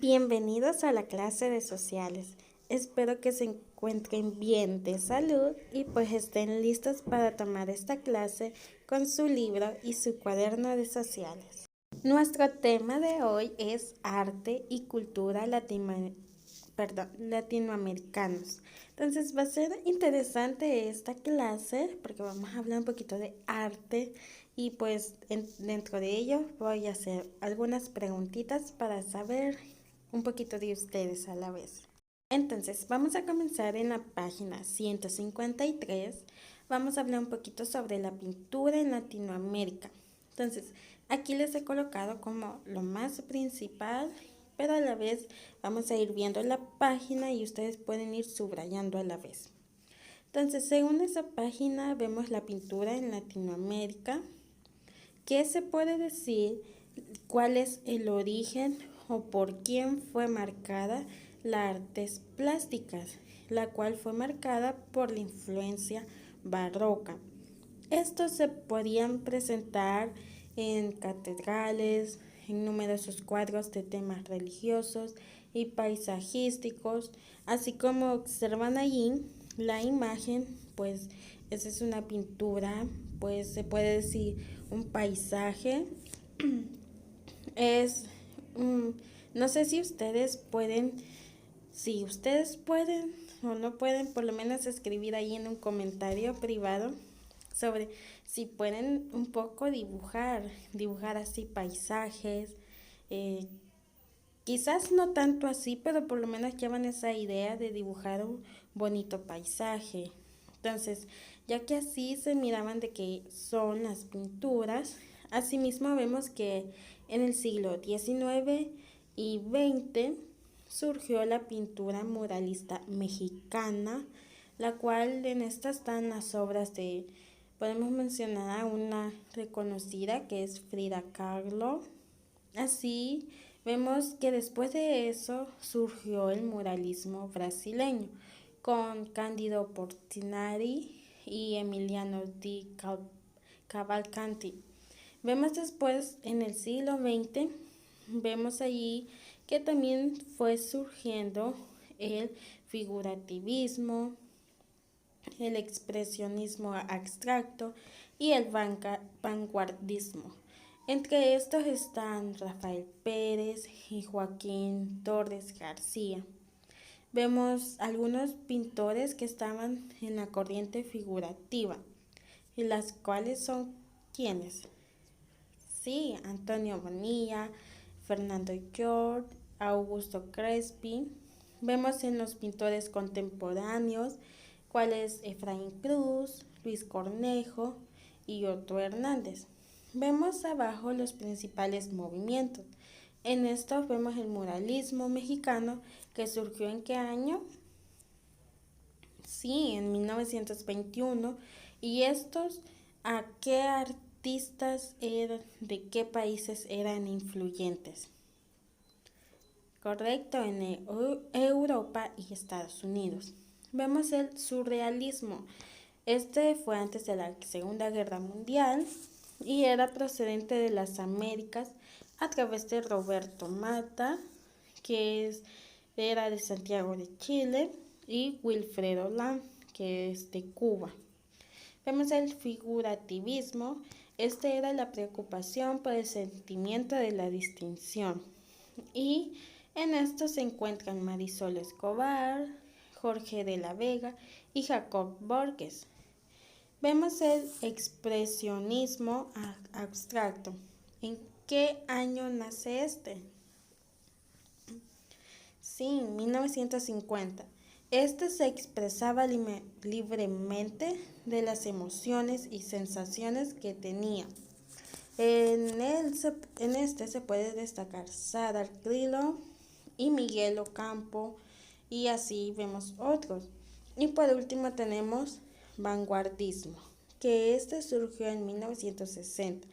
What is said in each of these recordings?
Bienvenidos a la clase de sociales. Espero que se encuentren bien de salud y pues estén listos para tomar esta clase con su libro y su cuaderno de sociales. Nuestro tema de hoy es arte y cultura latinoamericanos. Entonces va a ser interesante esta clase porque vamos a hablar un poquito de arte y pues dentro de ello voy a hacer algunas preguntitas para saber un poquito de ustedes a la vez. Entonces vamos a comenzar en la página 153. Vamos a hablar un poquito sobre la pintura en Latinoamérica. Entonces aquí les he colocado como lo más principal, pero a la vez vamos a ir viendo la página y ustedes pueden ir subrayando a la vez. Entonces, según esa página vemos la pintura en Latinoamérica. ¿Qué se puede decir? ¿Cuál es el origen o por quién fue marcada las artes plásticas? La cual fue marcada por la influencia barroca. Estos se podían presentar en catedrales, en numerosos cuadros de temas religiosos y paisajísticos, así como observan allí la imagen, pues esa es una pintura, pues se puede decir un paisaje. Es, no sé si ustedes pueden o no pueden, por lo menos escribir ahí en un comentario privado sobre si pueden un poco dibujar así paisajes, quizás no tanto así, pero por lo menos llevan esa idea de dibujar un bonito paisaje. Entonces, ya que así se miraban de que son las pinturas, asimismo vemos que en el siglo XIX y XX surgió la pintura muralista mexicana, la cual en esta están las obras de, podemos mencionar a una reconocida que es Frida Kahlo. Así vemos que después de eso surgió el muralismo brasileño con Cândido Portinari y Emiliano di Cavalcanti. Vemos después en el siglo XX, vemos allí que también fue surgiendo el figurativismo, el expresionismo abstracto y el vanguardismo. Entre estos están Rafael Pérez y Joaquín Torres García. Vemos algunos pintores que estaban en la corriente figurativa, y las cuales son ¿quiénes? Sí, Antonio Bonilla, Fernando Llort, Augusto Crespi. Vemos en los pintores contemporáneos cuáles Efraín Cruz, Luis Cornejo y Otto Hernández. Vemos abajo los principales movimientos. En estos vemos el muralismo mexicano, que surgió ¿en qué año? Sí, en 1921. ¿Y estos a qué artistas eran, de qué países eran influyentes? Correcto, en Europa y Estados Unidos. Vemos el surrealismo. Este fue antes de la Segunda Guerra Mundial y era procedente de las Américas a través de Roberto Mata, era de Santiago de Chile, y Wilfredo Lam, que es de Cuba. Vemos el figurativismo. Este era la preocupación por el sentimiento de la distinción. Y en esto se encuentran Marisol Escobar, Jorge de la Vega y Jacob Borges. Vemos el expresionismo abstracto. ¿En qué año nace este? Sí, 1950. Este se expresaba libremente de las emociones y sensaciones que tenía. En este se puede destacar Sadar Grillo y Miguel Ocampo, y así vemos otros. Y por último tenemos vanguardismo, que este surgió en 1960.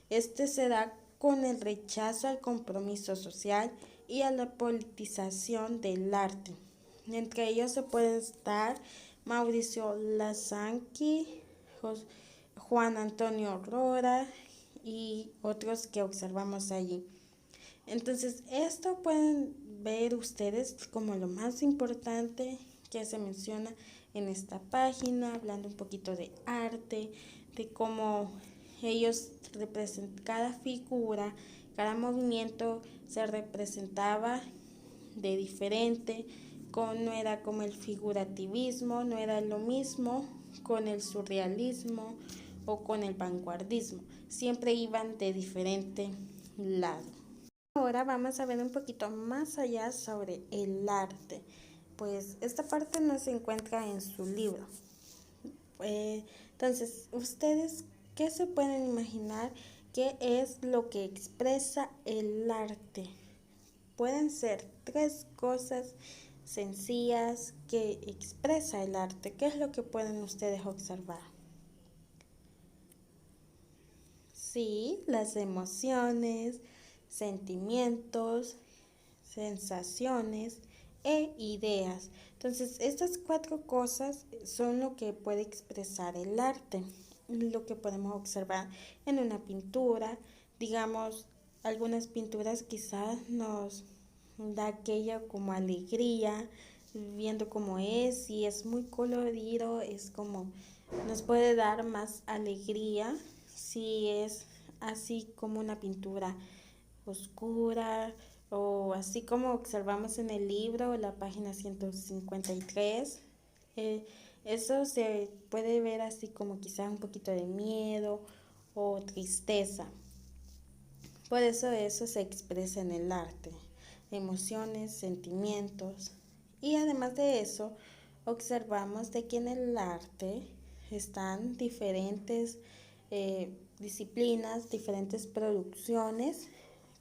Este se da con el rechazo al compromiso social y a la politización del arte. Entre ellos se pueden estar Mauricio Lasanqui, Juan Antonio Rora y otros que observamos allí. Entonces, esto pueden ver ustedes como lo más importante que se menciona en esta página, hablando un poquito de arte, de cómo ellos representan cada figura, cada movimiento se representaba de diferente, no era como el figurativismo, no era lo mismo con el surrealismo o con el vanguardismo, siempre iban de diferente lado. Ahora vamos a ver un poquito más allá sobre el arte, pues esta parte no se encuentra en su libro. Entonces, ¿ustedes qué se pueden imaginar? ¿Qué es lo que expresa el arte? Pueden ser tres cosas sencillas que expresa el arte. ¿Qué es lo que pueden ustedes observar? Sí, las emociones, sentimientos, sensaciones e ideas. Entonces, estas cuatro cosas son lo que puede expresar el arte, lo que podemos observar en una pintura. Digamos, algunas pinturas quizás nos da aquella como alegría viendo cómo es, y es muy colorido, es como nos puede dar más alegría si es así como una pintura oscura, o así como observamos en el libro, la página 153. eh, Eso se puede ver así como quizás un poquito de miedo o tristeza. Por eso se expresa en el arte, emociones, sentimientos. Y además de eso, observamos de que en el arte están diferentes disciplinas, diferentes producciones.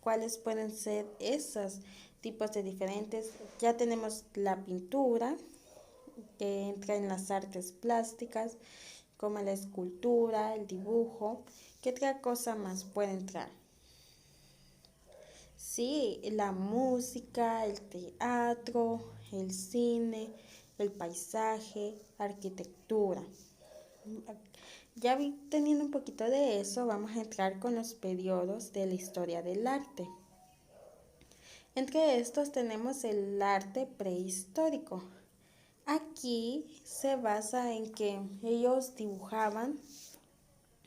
¿Cuáles pueden ser esos tipos de diferentes? Ya tenemos la pintura, que entra en las artes plásticas, como la escultura, el dibujo. ¿Qué otra cosa más puede entrar? Sí, la música, el teatro, el cine, el paisaje, arquitectura. Ya teniendo un poquito de eso, vamos a entrar con los periodos de la historia del arte. Entre estos tenemos el arte prehistórico. Aquí se basa en que ellos dibujaban,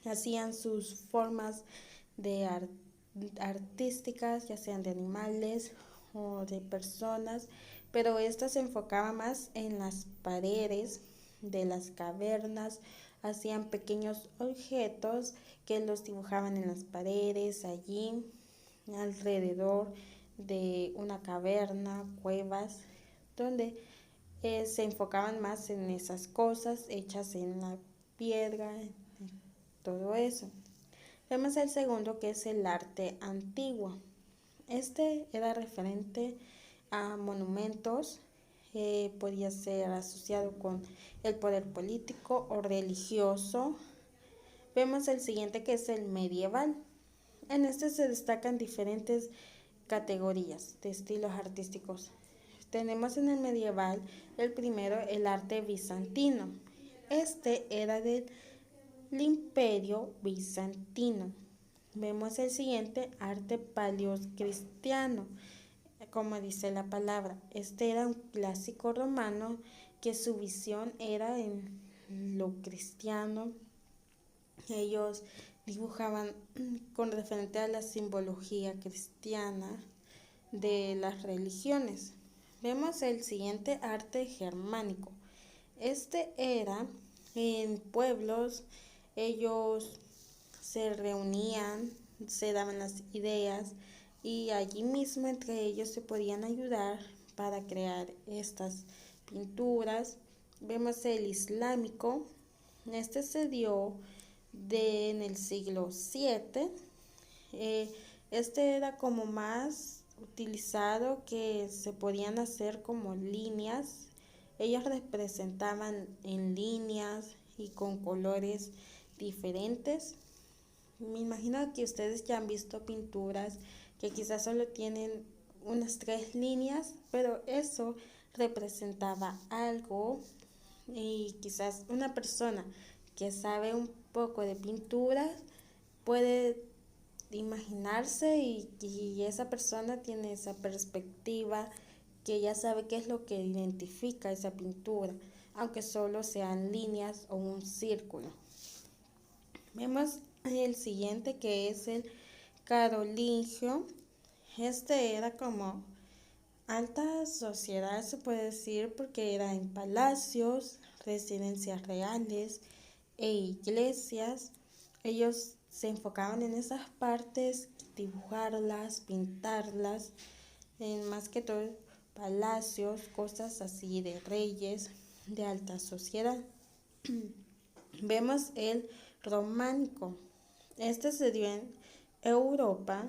hacían sus formas de artísticas, ya sean de animales o de personas, pero estas se enfocaban más en las paredes de las cavernas, hacían pequeños objetos que los dibujaban en las paredes, allí alrededor de una caverna, cuevas, donde se enfocaban más en esas cosas hechas en la piedra, todo eso. Vemos el segundo, que es el arte antiguo. Este era referente a monumentos, podía ser asociado con el poder político o religioso. Vemos el siguiente, que es el medieval. En este se destacan diferentes categorías de estilos artísticos. Tenemos en el medieval el primero, el arte bizantino. Este era del Imperio bizantino. Vemos el siguiente, arte paleocristiano. Como dice la palabra, este era un clásico romano que su visión era en lo cristiano. Ellos dibujaban con referente a la simbología cristiana de las religiones. Vemos el siguiente, arte germánico. Este era en pueblos, ellos se reunían, se daban las ideas, y allí mismo entre ellos se podían ayudar para crear estas pinturas. Vemos el islámico. Este se dio en el siglo VII. Este era como más utilizado, que se podían hacer como líneas. Ellos representaban en líneas y con colores diferentes. Me imagino que ustedes ya han visto pinturas que quizás solo tienen unas 3 líneas, pero eso representaba algo, y quizás una persona que sabe un poco de pintura puede imaginarse, y esa persona tiene esa perspectiva que ya sabe qué es lo que identifica esa pintura, aunque solo sean líneas o un círculo. Vemos el siguiente, que es el carolingio. Este era como alta sociedad, se puede decir, porque era en palacios, residencias reales e iglesias. Ellos se enfocaban en esas partes, dibujarlas, pintarlas, en más que todo palacios, cosas así de reyes, de alta sociedad. Vemos el románico. Este se dio en Europa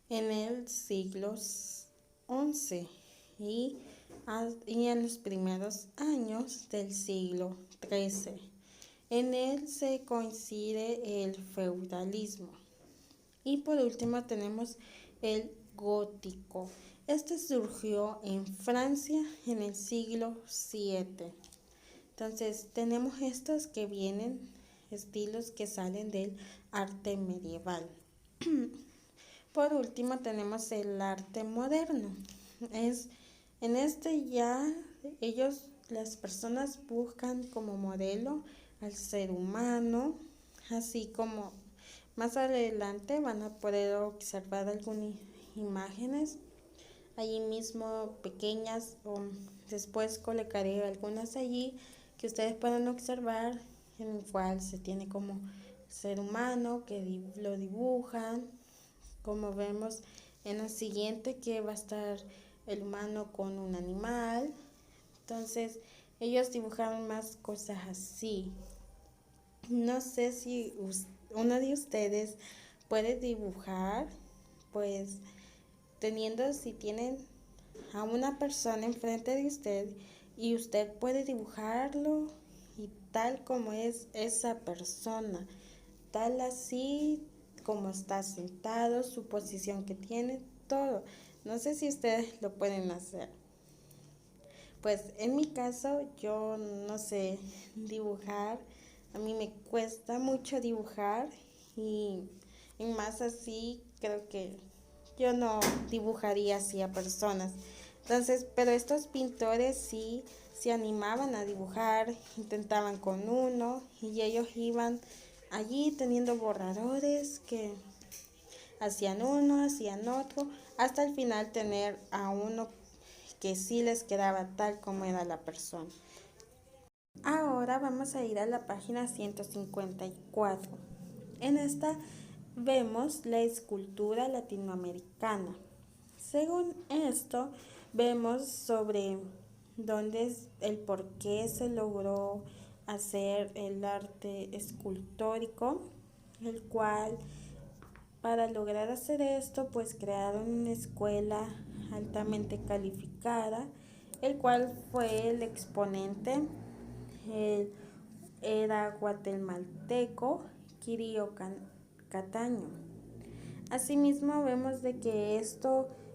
en el siglo XI y, en los primeros años del siglo XIII. En él se coincide el feudalismo. Y por último tenemos el gótico. Este surgió en Francia en el siglo VII. Entonces tenemos estos que vienen, estilos que salen del arte medieval. Por último tenemos el arte moderno. En este ya las personas buscan como modelo al ser humano, así como más adelante van a poder observar algunas imágenes allí mismo pequeñas, o después colocaré algunas allí que ustedes puedan observar, en el cual se tiene como ser humano que lo dibujan, como vemos en el siguiente, que va a estar el humano con un animal. Entonces ellos dibujaron más cosas así. No sé si uno de ustedes puede dibujar, pues si tienen a una persona enfrente de usted y usted puede dibujarlo y tal como es esa persona, tal así como está sentado, su posición que tiene, todo. No sé si ustedes lo pueden hacer. Pues en mi caso yo no sé dibujar, a mí me cuesta mucho dibujar y más así creo que yo no dibujaría así a personas. Entonces, pero estos pintores sí se animaban a dibujar, intentaban con uno y ellos iban allí teniendo borradores que hacían uno, hacían otro, hasta el final tener a uno que sí les quedaba tal como era la persona. Ahora vamos a ir a la página 154. En esta vemos la escultura latinoamericana. Según esto, vemos sobre el por qué se logró hacer el arte escultórico, el cual para lograr hacer esto, pues crearon una escuela altamente calificada, el cual fue el exponente, el, era guatemalteco Quirio Cataño. Asimismo vemos de que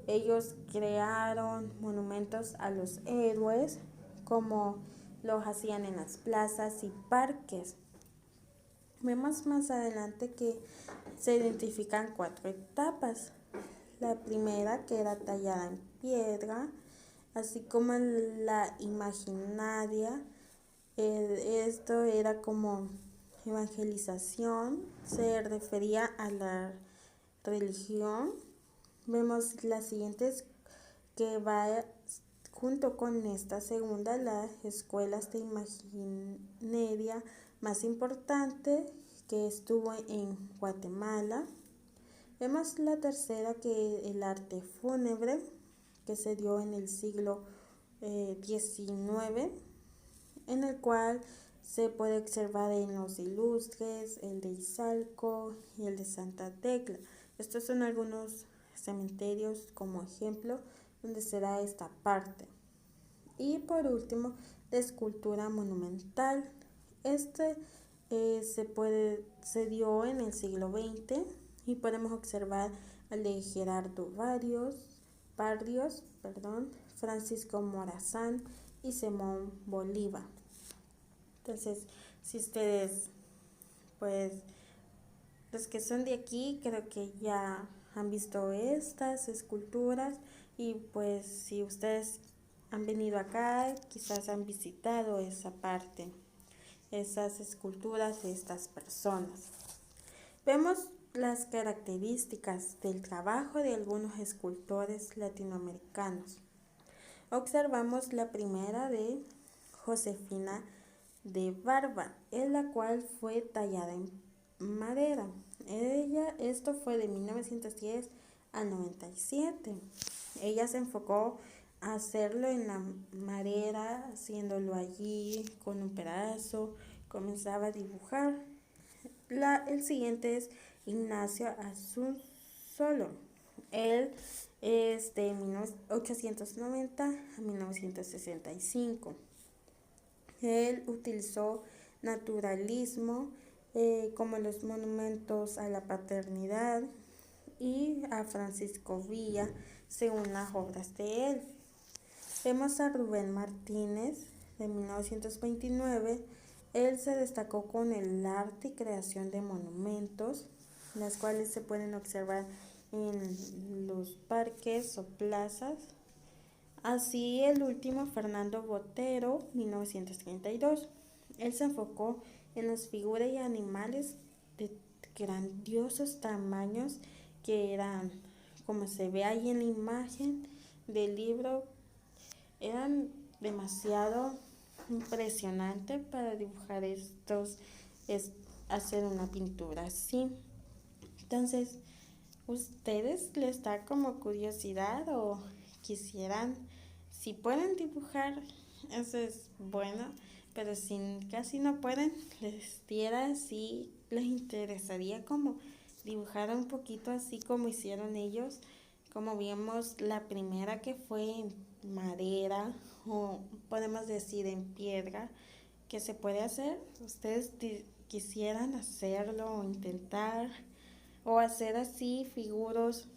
ellos crearon monumentos a los héroes, como los hacían en las plazas y parques. Vemos más adelante que se identifican 4 etapas. La primera, que era tallada en piedra, así como la imaginaria. Esto era como evangelización, se refería a la religión. Vemos las siguientes, que va junto con esta segunda, las escuelas de imaginería más importante, que estuvo en Guatemala. Vemos la tercera, que el arte fúnebre, que se dio en el siglo XIX, en el cual se puede observar en los ilustres, el de Izalco y el de Santa Tecla. Estos son algunos cementerios como ejemplo donde se da esta parte. Y por último, la escultura monumental. Se dio en el siglo XX y podemos observar al de Gerardo Barrios, Francisco Morazán y Simón Bolívar. Entonces, si ustedes, pues, los que son de aquí, creo que ya han visto estas esculturas y pues si ustedes han venido acá, quizás han visitado esa parte, esas esculturas de estas personas. Vemos las características del trabajo de algunos escultores latinoamericanos. Observamos la primera de Josefina de Barba, en la cual fue tallada en madera. Esto fue de 1910 al 97. Ella se enfocó a hacerlo en la madera, haciéndolo allí con un pedazo, comenzaba a dibujar. El siguiente es Ignacio Solo. Él es de 1890 a 1965. Él utilizó naturalismo como los monumentos a la paternidad y a Francisco Villa, según las obras de él. Vemos a Rubén Martínez, de 1929. Él se destacó con el arte y creación de monumentos, las cuales se pueden observar en los parques o plazas. Así el último, Fernando Botero, 1932. Él se enfocó en las figuras y animales de grandiosos tamaños que eran, como se ve ahí en la imagen del libro, eran demasiado impresionantes para dibujar hacer una pintura así. Entonces, ¿ustedes les da como curiosidad o quisieran, si pueden dibujar, eso es bueno, pero si casi no pueden, les diera si les interesaría como dibujar un poquito así como hicieron ellos, como vimos la primera que fue en madera o podemos decir en piedra, que se puede hacer? ¿Ustedes quisieran hacerlo o intentar o hacer así figuras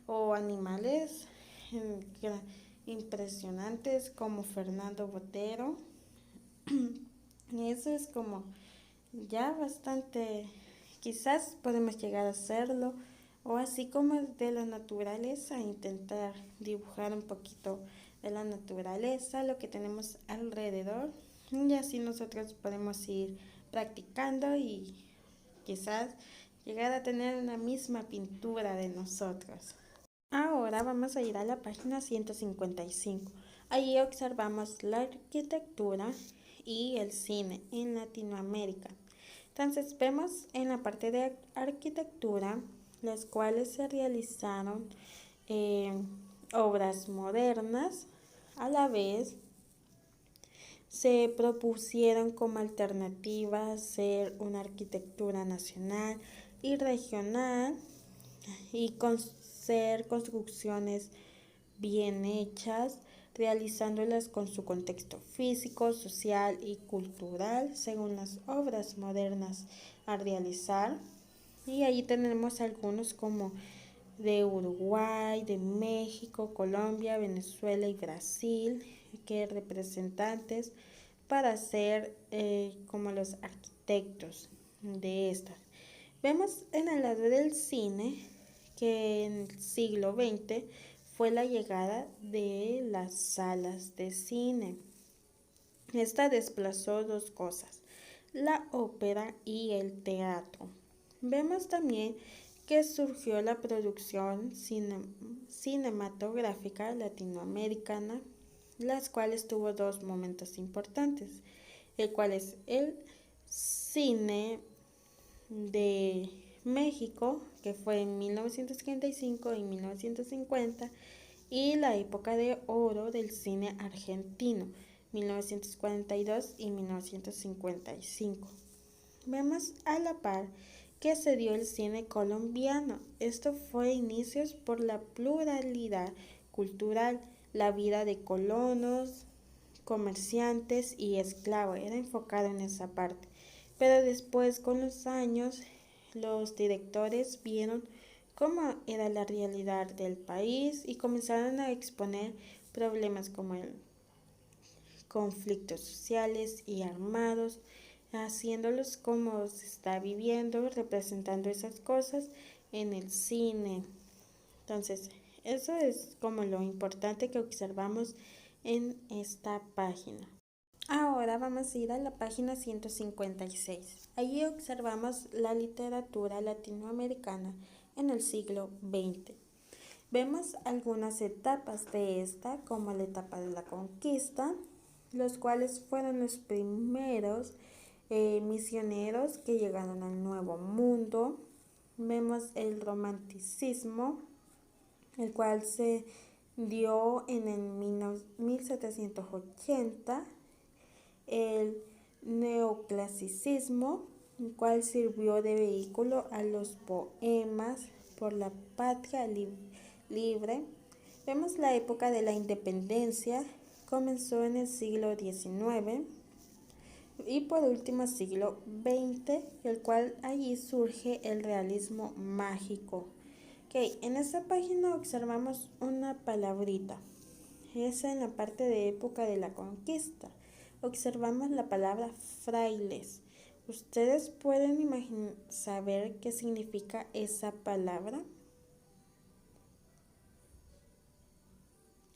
o animales impresionantes como Fernando Botero? Eso es como ya bastante, quizás podemos llegar a hacerlo, o así como de la naturaleza, intentar dibujar un poquito de la naturaleza, lo que tenemos alrededor, y así nosotros podemos ir practicando y quizás llegar a tener una misma pintura de nosotros. Ahora vamos a ir a la página 155. Allí observamos la arquitectura y el cine en Latinoamérica. Entonces vemos en la parte de arquitectura las cuales se realizaron eh, obras modernas, a la vez se propusieron como alternativa hacer una arquitectura nacional y regional y ser construcciones bien hechas, realizándolas con su contexto físico, social y cultural según las obras modernas a realizar. Y ahí tenemos algunos como de Uruguay, de México, Colombia, Venezuela y Brasil, que representantes para ser como los arquitectos de estas. Vemos en el lado del cine que en el siglo XX fue la llegada de las salas de cine. Esta desplazó dos cosas, la ópera y el teatro. Vemos también que surgió la producción cinematográfica latinoamericana, las cuales tuvo dos momentos importantes, el cual es el cine de México, que fue en 1935 y 1950, y la época de oro del cine argentino, 1942 y 1955. Vemos a la par que se dio el cine colombiano. Esto fue inicios por la pluralidad cultural, la vida de colonos, comerciantes y esclavos, era enfocado en esa parte. Pero después, con los años, los directores vieron cómo era la realidad del país y comenzaron a exponer problemas como el conflictos sociales y armados, haciéndolos como se está viviendo, representando esas cosas en el cine. Entonces, eso es como lo importante que observamos en esta página. Ahora vamos a ir a la página 156. Allí observamos la literatura latinoamericana en el siglo XX. Vemos algunas etapas de esta, como la etapa de la conquista, los cuales fueron los primeros misioneros que llegaron al Nuevo Mundo. Vemos el romanticismo, el cual se dio en el 1780, el neoclasicismo, el cual sirvió de vehículo a los poemas por la patria libre. Vemos la época de la independencia, comenzó en el siglo XIX y por último siglo XX, el cual allí surge el realismo mágico. Okay, en esta página observamos una palabrita. Es en la parte de época de la conquista. Observamos la palabra frailes. ¿Ustedes pueden saber qué significa esa palabra?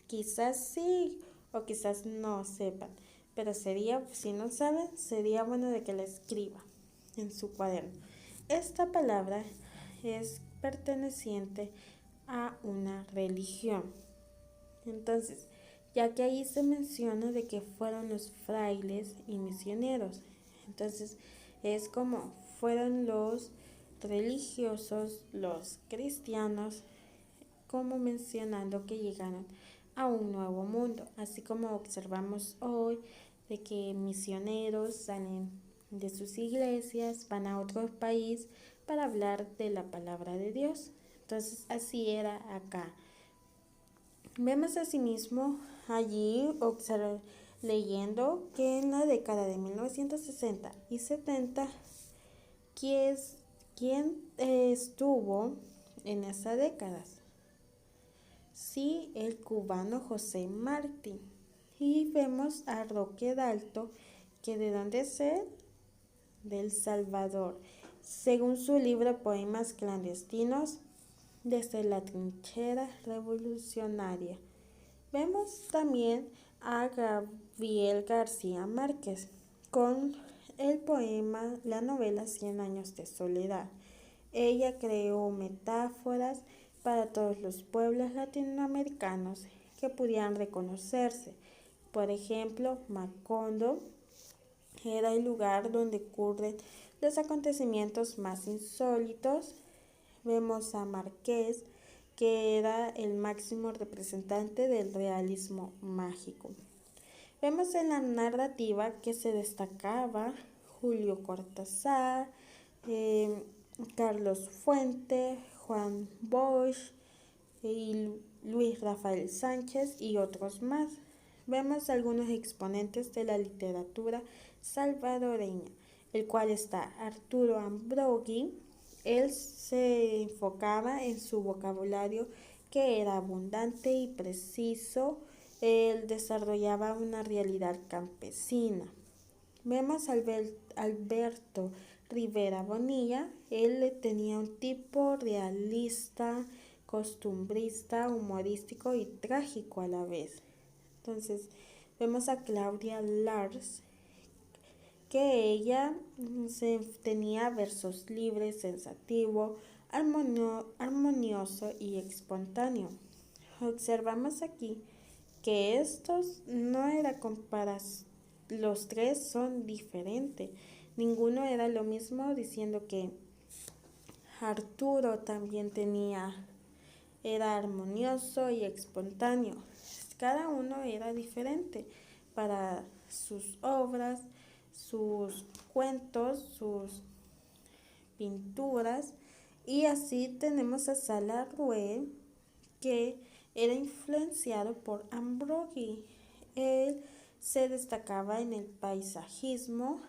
Quizás sí o quizás no sepan, pero si no saben, sería bueno de que la escriba en su cuaderno. Esta palabra es perteneciente a una religión. Entonces, ya que ahí se menciona de que fueron los frailes y misioneros, entonces es como fueron los religiosos, los cristianos, como mencionando que llegaron a un nuevo mundo, así como observamos hoy de que misioneros salen de sus iglesias, van a otro país para hablar de la palabra de Dios. Entonces así era acá. Vemos asimismo allí leyendo que en la década de 1960 y 70, ¿quién estuvo en esa década? Sí, el cubano José Martí. Y vemos a Roque Dalto, que de dónde es él, del Salvador, según su libro Poemas clandestinos desde la trinchera revolucionaria. Vemos también a Gabriel García Márquez con el poema, la novela 100 años de soledad. Ella creó metáforas para todos los pueblos latinoamericanos que pudieran reconocerse. Por ejemplo, Macondo era el lugar donde ocurren los acontecimientos más insólitos. Vemos a Márquez, que era el máximo representante del realismo mágico. Vemos en la narrativa que se destacaba Julio Cortázar, Carlos Fuente, Juan Bosch y Luis Rafael Sánchez y otros más. Vemos algunos exponentes de la literatura salvadoreña, el cual está Arturo Ambroggi. Él se enfocaba en su vocabulario, que era abundante y preciso. Él desarrollaba una realidad campesina. Vemos a Alberto Rivera Bonilla. Él tenía un tipo realista, costumbrista, humorístico y trágico a la vez. Entonces, vemos a Claudia Lars, que ella tenía versos libres, sensativo, armonioso y espontáneo. Observamos aquí que estos no era comparación, los tres son diferentes. Ninguno era lo mismo, diciendo que Arturo también era armonioso y espontáneo. Cada uno era diferente para sus obras, sus cuentos, sus pinturas. Y así tenemos a Salarrué, que era influenciado por Ambroggi. Él se destacaba en el paisajismo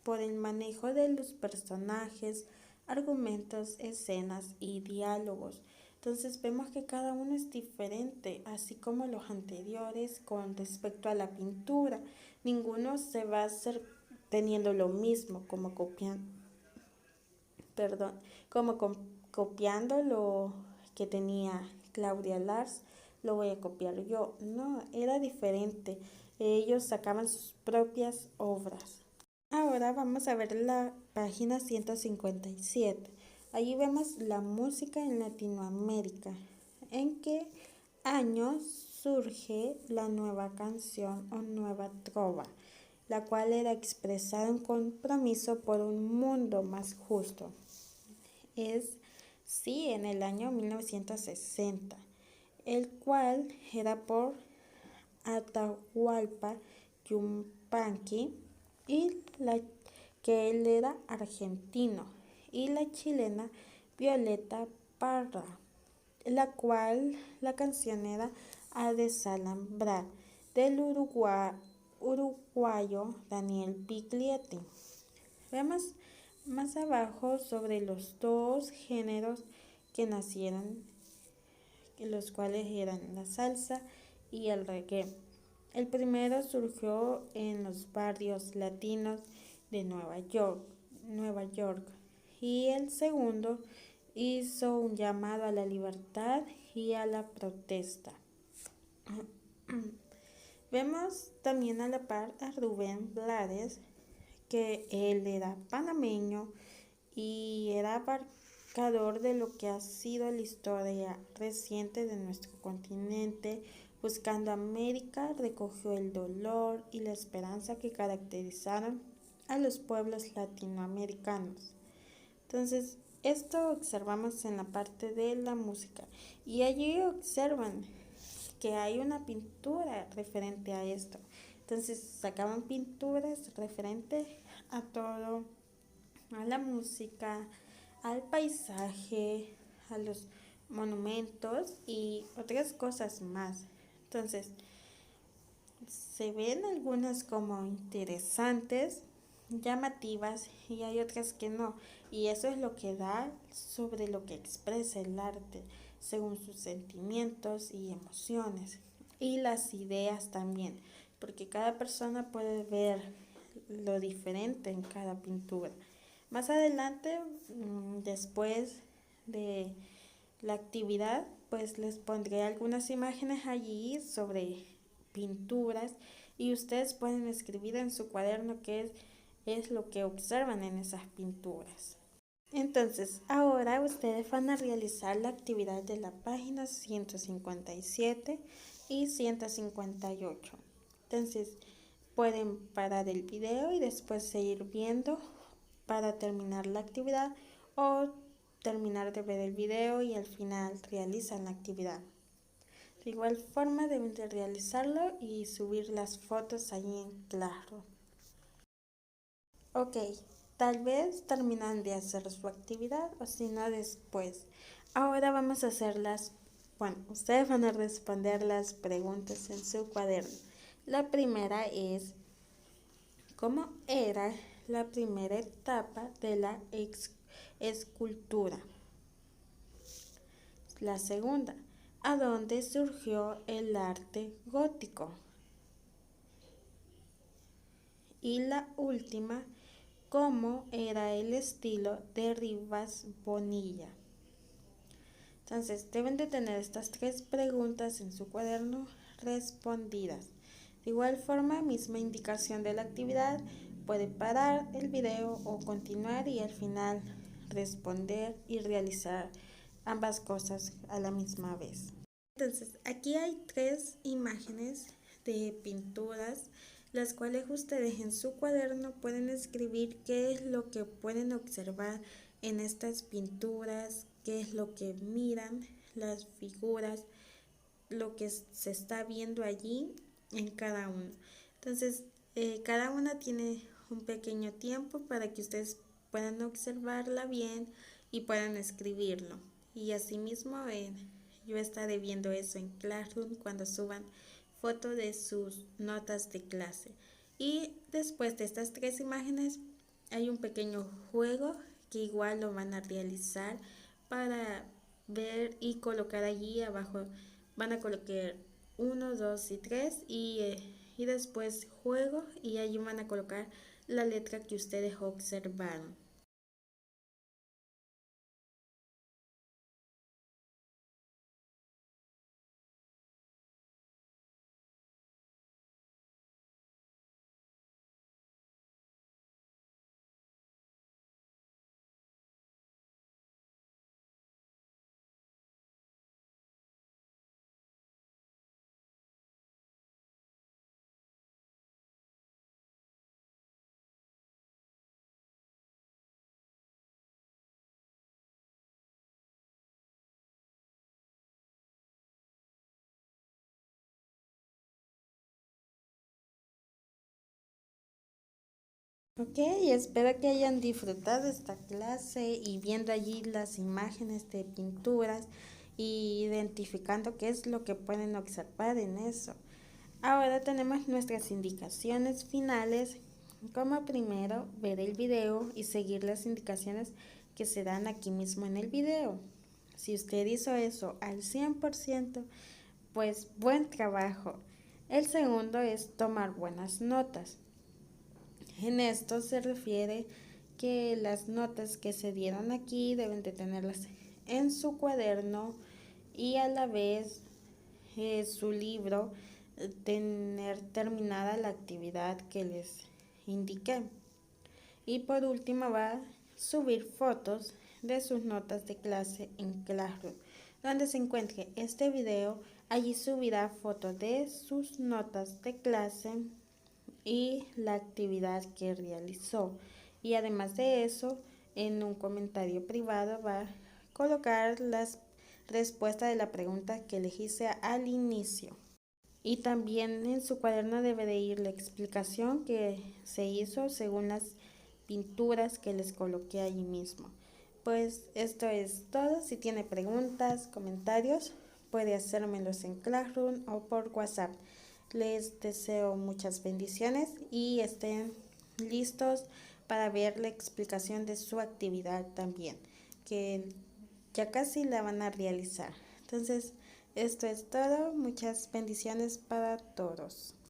por el manejo de los personajes, argumentos, escenas y diálogos. Entonces vemos que cada uno es diferente, así como los anteriores con respecto a la pintura. Ninguno se va a hacer teniendo lo mismo como copiando lo que tenía Claudia Lars, lo voy a copiar yo. No, era diferente. Ellos sacaban sus propias obras. Ahora vamos a ver la página 157. Allí vemos la música en Latinoamérica. ¿En qué año surge la nueva canción o nueva trova, la cual era expresar un compromiso por un mundo más justo? Es, sí, en el año 1960, el cual era por Atahualpa Yupanqui, y que él era argentino, y la chilena Violeta Parra, la cual la canción era A Desalambrar, del uruguayo Daniel Biglietti. Vemos más abajo sobre los dos géneros que nacieron, los cuales eran la salsa y el reggae. El primero surgió en los barrios latinos de Nueva York, y el segundo hizo un llamado a la libertad y a la protesta. Vemos también a la par a Rubén Blades, que él era panameño y era abarcador de lo que ha sido la historia reciente de nuestro continente. Buscando América, recogió el dolor y la esperanza que caracterizaron a los pueblos latinoamericanos. Entonces, esto observamos en la parte de la música, y allí observan que hay una pintura referente a esto. Entonces, sacaban pinturas referente a todo, a la música, al paisaje, a los monumentos y otras cosas más. Entonces, se ven algunas como interesantes, llamativas, y hay otras que no. Y eso es lo que da sobre lo que expresa el arte, según sus sentimientos y emociones. Y las ideas también, porque cada persona puede ver lo diferente en cada pintura. Más adelante, después de la actividad, pues les pondré algunas imágenes allí sobre pinturas, y ustedes pueden escribir en su cuaderno qué es lo que observan en esas pinturas. Entonces, ahora ustedes van a realizar la actividad de la página 157 y 158. Entonces, pueden parar el video y después seguir viendo para terminar la actividad, o terminar de ver el video y al final realizan la actividad. De igual forma deben de realizarlo y subir las fotos ahí en claro. Ok, tal vez terminan de hacer su actividad, o si no después. Ahora vamos a ustedes van a responder las preguntas en su cuaderno. La primera es, ¿cómo era la primera etapa de la escultura? La segunda, ¿a dónde surgió el arte gótico? Y la última, ¿cómo era el estilo de Rivas Bonilla? Entonces, deben de tener estas tres preguntas en su cuaderno respondidas. De igual forma, misma indicación de la actividad, puede parar el video o continuar y al final responder y realizar ambas cosas a la misma vez. Entonces, aquí hay tres imágenes de pinturas, las cuales ustedes en su cuaderno pueden escribir qué es lo que pueden observar en estas pinturas, qué es lo que miran, las figuras, lo que se está viendo allí en cada uno. Entonces, cada una tiene un pequeño tiempo para que ustedes puedan observarla bien y puedan escribirlo. Y asimismo, yo estaré viendo eso en Classroom cuando suban fotos de sus notas de clase. Y después de estas tres imágenes, hay un pequeño juego que igual lo van a realizar para ver y colocar allí abajo. Van a colocar 1, 2 y 3 y después juego, y allí van a colocar la letra que ustedes observaron. Ok, espero que hayan disfrutado esta clase y viendo allí las imágenes de pinturas y identificando qué es lo que pueden observar en eso. Ahora tenemos nuestras indicaciones finales, como primero ver el video y seguir las indicaciones que se dan aquí mismo en el video. Si usted hizo eso al 100%, pues buen trabajo. El segundo es tomar buenas notas. En esto se refiere que las notas que se dieron aquí deben de tenerlas en su cuaderno y a la vez su libro tener terminada la actividad que les indiqué. Y por último va a subir fotos de sus notas de clase en Classroom. Donde se encuentre este video, allí subirá fotos de sus notas de clase y la actividad que realizó. Y además de eso, en un comentario privado va a colocar las respuestas de la pregunta que le hice al inicio. Y también en su cuaderno debe de ir la explicación que se hizo según las pinturas que les coloqué allí mismo. Pues esto es todo. Si tiene preguntas, comentarios, puede hacérmelos en Classroom o por WhatsApp. Les deseo muchas bendiciones y estén listos para ver la explicación de su actividad también, que ya casi la van a realizar. Entonces, esto es todo. Muchas bendiciones para todos.